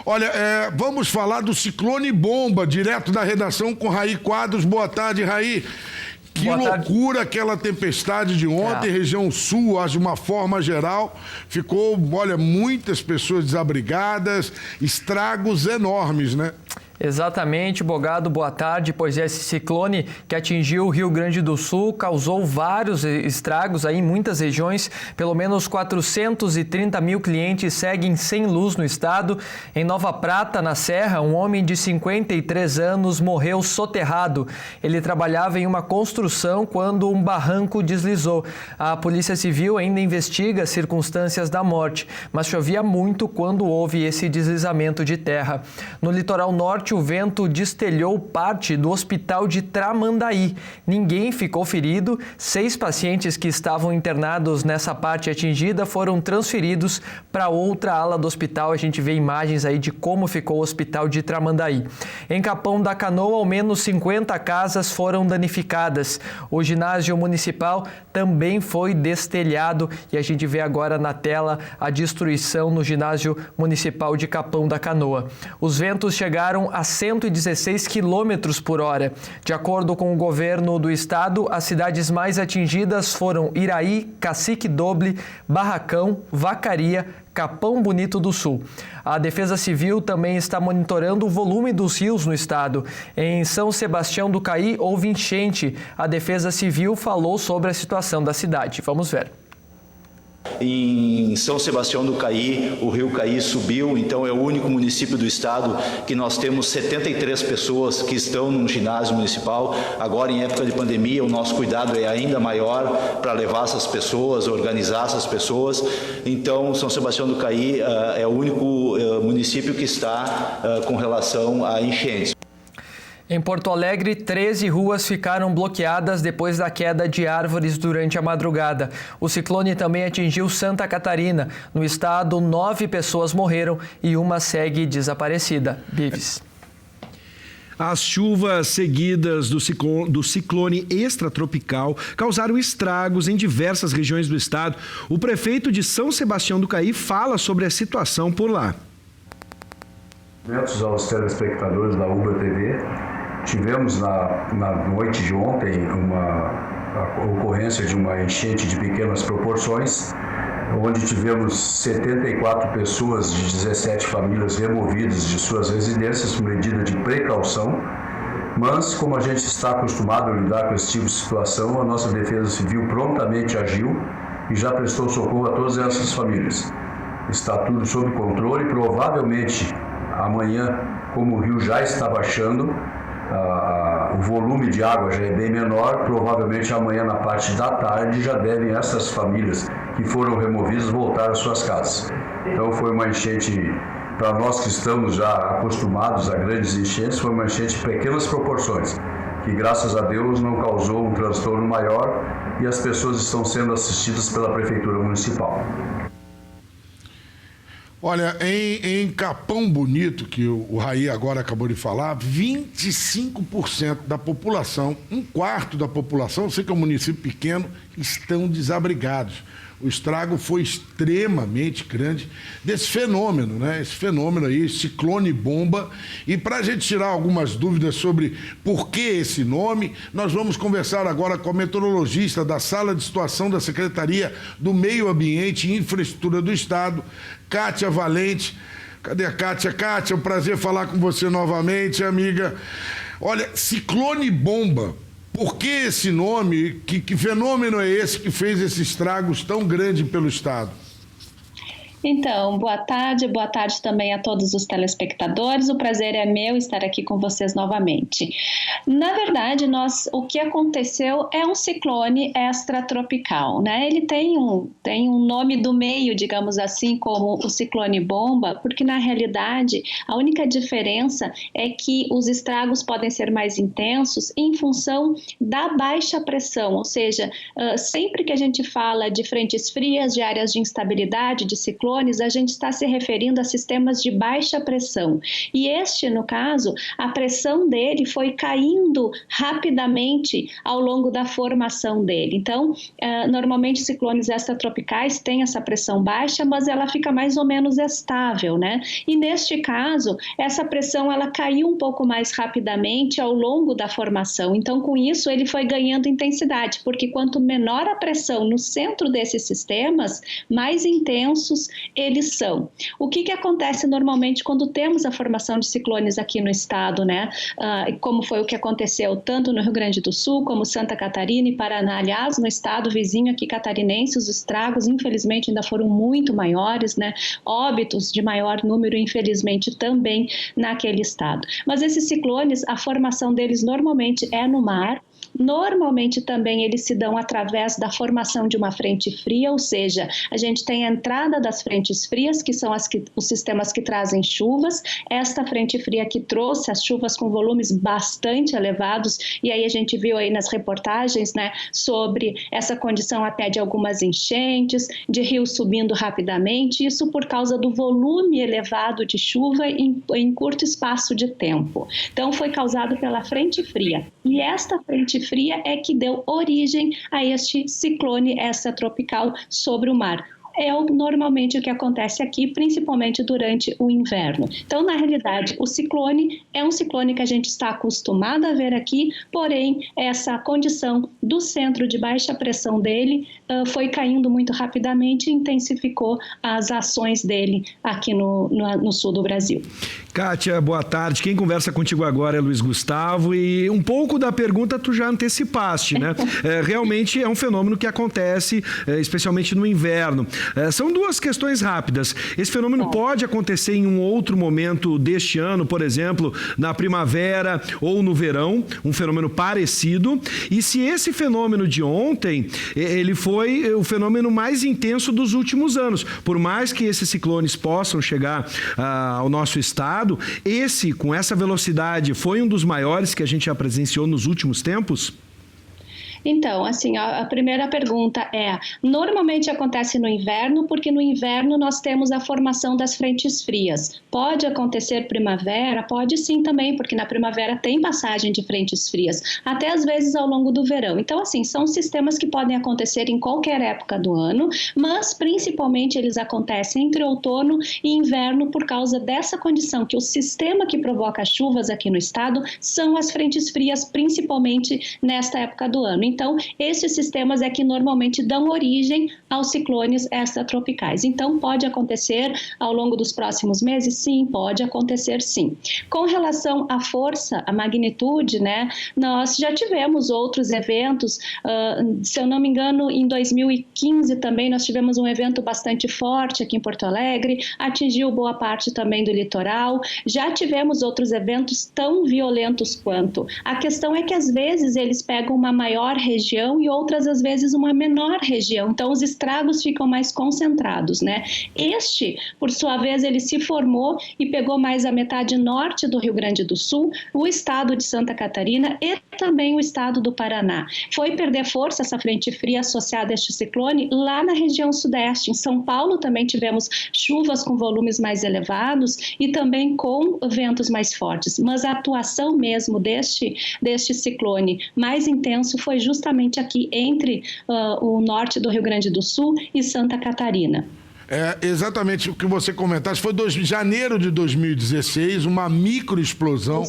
Olha, vamos falar do ciclone bomba, direto da redação com Raí Quadros. Boa tarde, Raí. Que loucura aquela tempestade de ontem, região sul, de uma forma geral. Ficou, olha, muitas pessoas desabrigadas, estragos enormes, né? Exatamente, Bogado, boa tarde. Pois esse ciclone que atingiu o Rio Grande do Sul causou vários estragos aí em muitas regiões. Pelo menos 430 mil clientes seguem sem luz no estado. Em Nova Prata, na Serra, um homem de 53 anos morreu soterrado. Ele trabalhava em uma construção quando um barranco deslizou. A Polícia Civil ainda investiga as circunstâncias da morte, mas chovia muito quando houve esse deslizamento de terra. No litoral norte, o vento destelhou parte do hospital de Tramandaí. Ninguém ficou ferido. 6 pacientes que estavam internados nessa parte atingida foram transferidos para outra ala do hospital. A gente vê imagens aí de como ficou o hospital de Tramandaí. Em Capão da Canoa, ao menos 50 casas foram danificadas. O ginásio municipal também foi destelhado e a gente vê agora na tela a destruição no ginásio municipal de Capão da Canoa. Os ventos chegaram a 116 quilômetros por hora. De acordo com o governo do estado, as cidades mais atingidas foram Iraí, Cacique Doble, Barracão, Vacaria, Capão Bonito do Sul. A Defesa Civil também está monitorando o volume dos rios no estado. Em São Sebastião do Caí houve enchente. A Defesa Civil falou sobre a situação da cidade. Vamos ver. Em São Sebastião do Caí, o rio Caí subiu, então é o único município do estado que nós temos 73 pessoas que estão num ginásio municipal. Agora, em época de pandemia, o nosso cuidado é ainda maior para levar essas pessoas, organizar essas pessoas. Então, São Sebastião do Caí é o único município que está com relação a enchentes. Em Porto Alegre, 13 ruas ficaram bloqueadas depois da queda de árvores durante a madrugada. O ciclone também atingiu Santa Catarina. No estado, 9 pessoas morreram e uma segue desaparecida. Bives. As chuvas seguidas do ciclone extratropical causaram estragos em diversas regiões do estado. O prefeito de São Sebastião do Caí fala sobre a situação por lá. Cumprimentos aos telespectadores da Ubra TV. Tivemos na noite de ontem a ocorrência de uma enchente de pequenas proporções, onde tivemos 74 pessoas de 17 famílias removidas de suas residências por medida de precaução. Mas, como a gente está acostumado a lidar com esse tipo de situação, a nossa Defesa Civil prontamente agiu e já prestou socorro a todas essas famílias. Está tudo sob controle. Provavelmente amanhã, como o rio já está baixando, o volume de água já é bem menor, provavelmente amanhã na parte da tarde já devem essas famílias que foram removidas voltar às suas casas. Então foi uma enchente, para nós que estamos já acostumados a grandes enchentes, foi uma enchente de pequenas proporções, que graças a Deus não causou um transtorno maior e as pessoas estão sendo assistidas pela Prefeitura Municipal. Olha, em Capão Bonito, que o Raí agora acabou de falar, 25% da população, 1/4 da população, eu sei que é um município pequeno, estão desabrigados. O estrago foi extremamente grande desse fenômeno, né? Esse fenômeno aí, ciclone bomba. E para a gente tirar algumas dúvidas sobre por que esse nome, nós vamos conversar agora com a meteorologista da Sala de Situação da Secretaria do Meio Ambiente e Infraestrutura do Estado, Kátia Valente. Cadê a Kátia? Kátia, é um prazer falar com você novamente, amiga. Olha, ciclone bomba. Por que esse nome? Que fenômeno é esse que fez esses estragos tão grandes pelo estado? Então, boa tarde também a todos os telespectadores. O prazer é meu estar aqui com vocês novamente. Na verdade, o que aconteceu é um ciclone extratropical, né? Ele tem um nome do meio, digamos assim, como o ciclone bomba, porque na realidade a única diferença é que os estragos podem ser mais intensos em função da baixa pressão, ou seja, sempre que a gente fala de frentes frias, de áreas de instabilidade, de ciclone, ciclones, a gente está se referindo a sistemas de baixa pressão. E este, no caso, a pressão dele foi caindo rapidamente ao longo da formação dele. Então, normalmente ciclones extratropicais têm essa pressão baixa, mas ela fica mais ou menos estável, né? E neste caso, essa pressão ela caiu um pouco mais rapidamente ao longo da formação. Então, com isso, ele foi ganhando intensidade, porque quanto menor a pressão no centro desses sistemas, mais intensos eles são. O que acontece normalmente quando temos a formação de ciclones aqui no estado, né? Como foi o que aconteceu tanto no Rio Grande do Sul, como Santa Catarina e Paraná. Aliás, no estado vizinho aqui catarinense, os estragos, infelizmente, ainda foram muito maiores, né? Óbitos de maior número, infelizmente, também naquele estado. Mas esses ciclones, a formação deles normalmente é no mar. Normalmente também eles se dão através da formação de uma frente fria, ou seja, a gente tem a entrada das frentes frias, que são os sistemas que trazem chuvas, esta frente fria que trouxe as chuvas com volumes bastante elevados, e aí a gente viu aí nas reportagens, né, sobre essa condição até de algumas enchentes, de rios subindo rapidamente, isso por causa do volume elevado de chuva em curto espaço de tempo. Então foi causado pela frente fria, e esta frente fria é que deu origem a este ciclone extratropical sobre o mar. É normalmente o que acontece aqui, principalmente durante o inverno. Então, na realidade, o ciclone é um ciclone que a gente está acostumado a ver aqui, porém, essa condição do centro de baixa pressão dele foi caindo muito rapidamente e intensificou as ações dele aqui no sul do Brasil. Kátia, boa tarde. Quem conversa contigo agora é Luiz Gustavo e um pouco da pergunta tu já antecipaste, né? Realmente é um fenômeno que acontece especialmente no inverno. São duas questões rápidas. Esse fenômeno pode acontecer em um outro momento deste ano, por exemplo, na primavera ou no verão, um fenômeno parecido. E se esse fenômeno de ontem, ele foi o fenômeno mais intenso dos últimos anos. Por mais que esses ciclones possam chegar ao nosso estado, esse, com essa velocidade, foi um dos maiores que a gente já presenciou nos últimos tempos? Então, assim, a primeira pergunta normalmente acontece no inverno, porque no inverno nós temos a formação das frentes frias. Pode acontecer primavera? Pode sim também, porque na primavera tem passagem de frentes frias, até às vezes ao longo do verão. Então, assim, são sistemas que podem acontecer em qualquer época do ano, mas principalmente eles acontecem entre outono e inverno por causa dessa condição, que o sistema que provoca chuvas aqui no estado são as frentes frias, principalmente nesta época do ano. Então, esses sistemas é que normalmente dão origem aos ciclones extratropicais. Então, pode acontecer ao longo dos próximos meses? Sim, pode acontecer sim. Com relação à força, à magnitude, né, nós já tivemos outros eventos, se eu não me engano, em 2015 também nós tivemos um evento bastante forte aqui em Porto Alegre, atingiu boa parte também do litoral, já tivemos outros eventos tão violentos quanto. A questão é que às vezes eles pegam uma maior região e outras às vezes uma menor região, então os estragos ficam mais concentrados, né? Este, por sua vez, ele se formou e pegou mais a metade norte do Rio Grande do Sul, o estado de Santa Catarina e também o estado do Paraná. Foi perder força essa frente fria associada a este ciclone lá na região sudeste. Em São Paulo também tivemos chuvas com volumes mais elevados e também com ventos mais fortes, mas a atuação mesmo deste ciclone mais intenso foi justamente aqui entre o norte do Rio Grande do Sul e Santa Catarina. Exatamente o que você comentaste, foi janeiro de 2016, uma microexplosão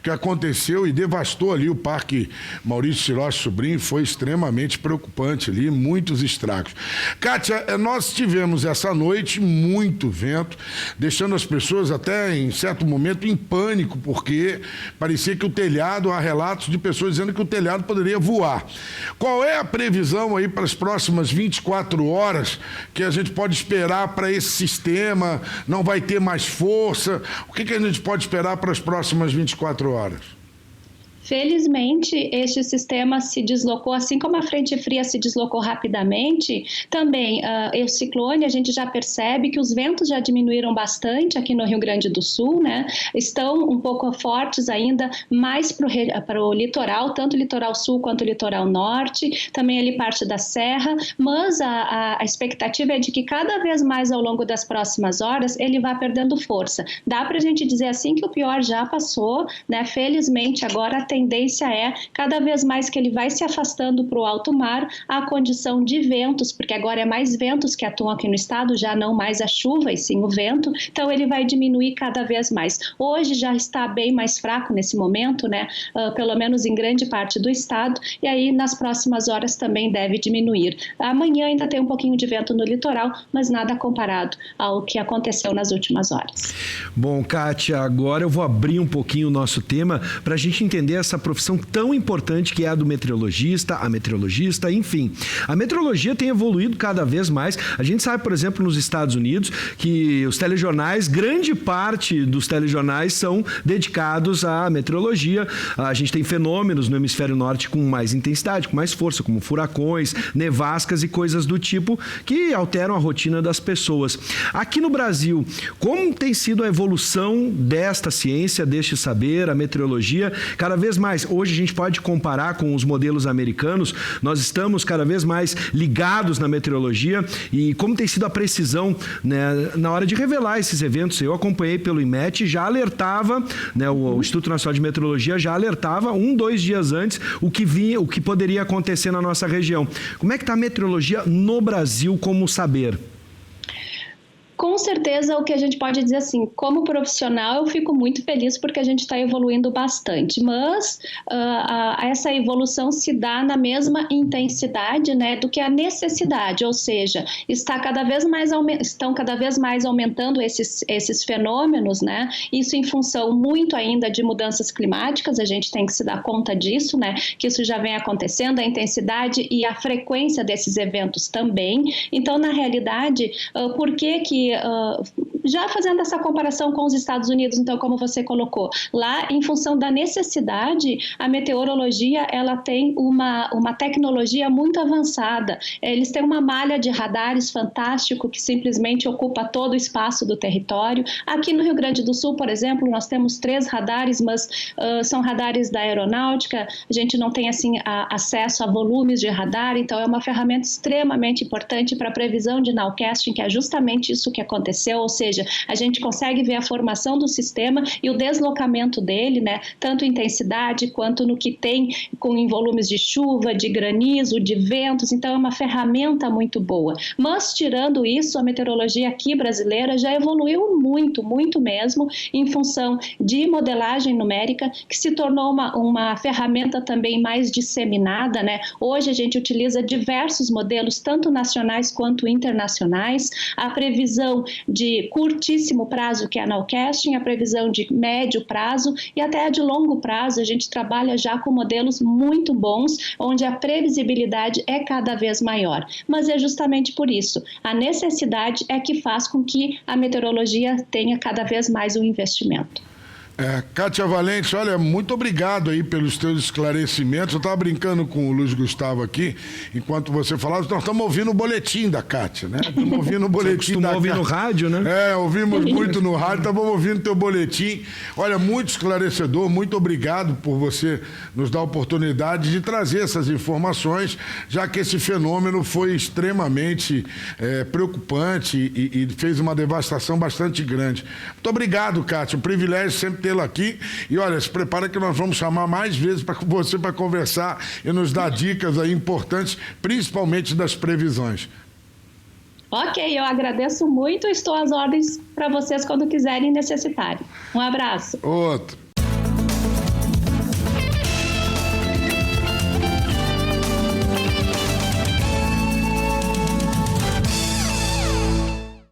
que aconteceu e devastou ali o Parque Maurício Siroche Sobrinho, foi extremamente preocupante ali, muitos estragos. Kátia, nós tivemos essa noite muito vento, deixando as pessoas até em certo momento em pânico, porque parecia que o telhado, há relatos de pessoas dizendo que o telhado poderia voar. Qual é a previsão aí para as próximas 24 horas que a gente pode esperar para esse sistema? Não vai ter mais força? O que a gente pode esperar para as próximas 24 horas? Felizmente, este sistema se deslocou, assim como a frente fria se deslocou rapidamente, também o ciclone, a gente já percebe que os ventos já diminuíram bastante aqui no Rio Grande do Sul, né? Estão um pouco fortes ainda, mais para o litoral, tanto o litoral sul quanto o litoral norte, também ali parte da serra, mas a expectativa é de que cada vez mais ao longo das próximas horas ele vá perdendo força. Dá para a gente dizer assim que o pior já passou, né? Felizmente agora a tendência é cada vez mais que ele vai se afastando para o alto mar, a condição de ventos, porque agora é mais ventos que atuam aqui no estado, já não mais a chuva e sim o vento, então ele vai diminuir cada vez mais. Hoje já está bem mais fraco nesse momento, né? Pelo menos em grande parte do estado, e aí nas próximas horas também deve diminuir. Amanhã ainda tem um pouquinho de vento no litoral, mas nada comparado ao que aconteceu nas últimas horas. Bom, Kátia, agora eu vou abrir um pouquinho o nosso tema para a gente entender essa profissão tão importante que é a do meteorologista, a meteorologista, enfim. A meteorologia tem evoluído cada vez mais. A gente sabe, por exemplo, nos Estados Unidos, que os telejornais, grande parte dos telejornais são dedicados à meteorologia. A gente tem fenômenos no hemisfério norte com mais intensidade, com mais força, como furacões, nevascas e coisas do tipo que alteram a rotina das pessoas. Aqui no Brasil, como tem sido a evolução desta ciência, deste saber, a meteorologia? Cada vez mais, hoje a gente pode comparar com os modelos americanos, nós estamos cada vez mais ligados na meteorologia e como tem sido a precisão, né, na hora de revelar esses eventos. Eu acompanhei pelo IMET, já alertava, né, o Instituto Nacional de Meteorologia já alertava 2 dias antes o que poderia acontecer na nossa região. Como é que está a meteorologia no Brasil como saber? Com certeza, o que a gente pode dizer assim, como profissional, eu fico muito feliz porque a gente está evoluindo bastante, mas essa evolução se dá na mesma intensidade, né, do que a necessidade, ou seja, estão cada vez mais aumentando esses fenômenos, né, isso em função muito ainda de mudanças climáticas, a gente tem que se dar conta disso, né, que isso já vem acontecendo, a intensidade e a frequência desses eventos também. Então, na realidade, por que já fazendo essa comparação com os Estados Unidos, então, como você colocou, lá, em função da necessidade, a meteorologia, ela tem uma tecnologia muito avançada. Eles têm uma malha de radares fantástico que simplesmente ocupa todo o espaço do território. Aqui no Rio Grande do Sul, por exemplo, nós temos 3 radares, mas são radares da aeronáutica, a gente não tem, assim, acesso a volumes de radar, então é uma ferramenta extremamente importante para a previsão de nowcasting, que é justamente isso que aconteceu, ou seja, a gente consegue ver a formação do sistema e o deslocamento dele, né, tanto em intensidade quanto no que tem em volumes de chuva, de granizo, de ventos, então é uma ferramenta muito boa. Mas, tirando isso, a meteorologia aqui brasileira já evoluiu muito, muito mesmo, em função de modelagem numérica, que se tornou uma ferramenta também mais disseminada, né? Hoje a gente utiliza diversos modelos, tanto nacionais quanto internacionais, a previsão de curtíssimo prazo, que é a nowcasting, a previsão de médio prazo e até a de longo prazo. A gente trabalha já com modelos muito bons, onde a previsibilidade é cada vez maior. Mas é justamente por isso, a necessidade é que faz com que a meteorologia tenha cada vez mais um investimento. Kátia Valente, olha, muito obrigado aí pelos teus esclarecimentos. Eu estava brincando com o Luiz Gustavo aqui, enquanto você falava, nós estamos ouvindo o boletim da Kátia, né? Estamos ouvindo o boletim da Kátia. Ouvir no rádio, né? Ouvimos muito no rádio, estamos ouvindo teu boletim. Olha, muito esclarecedor, muito obrigado por você nos dar a oportunidade de trazer essas informações, já que esse fenômeno foi extremamente preocupante e fez uma devastação bastante grande. Muito obrigado, Kátia, um privilégio sempre ter aqui, e olha, se prepara que nós vamos chamar mais vezes para você para conversar e nos dar dicas aí importantes, principalmente das previsões. Ok, eu agradeço muito, estou às ordens para vocês quando quiserem e necessitarem. Um abraço. Outro.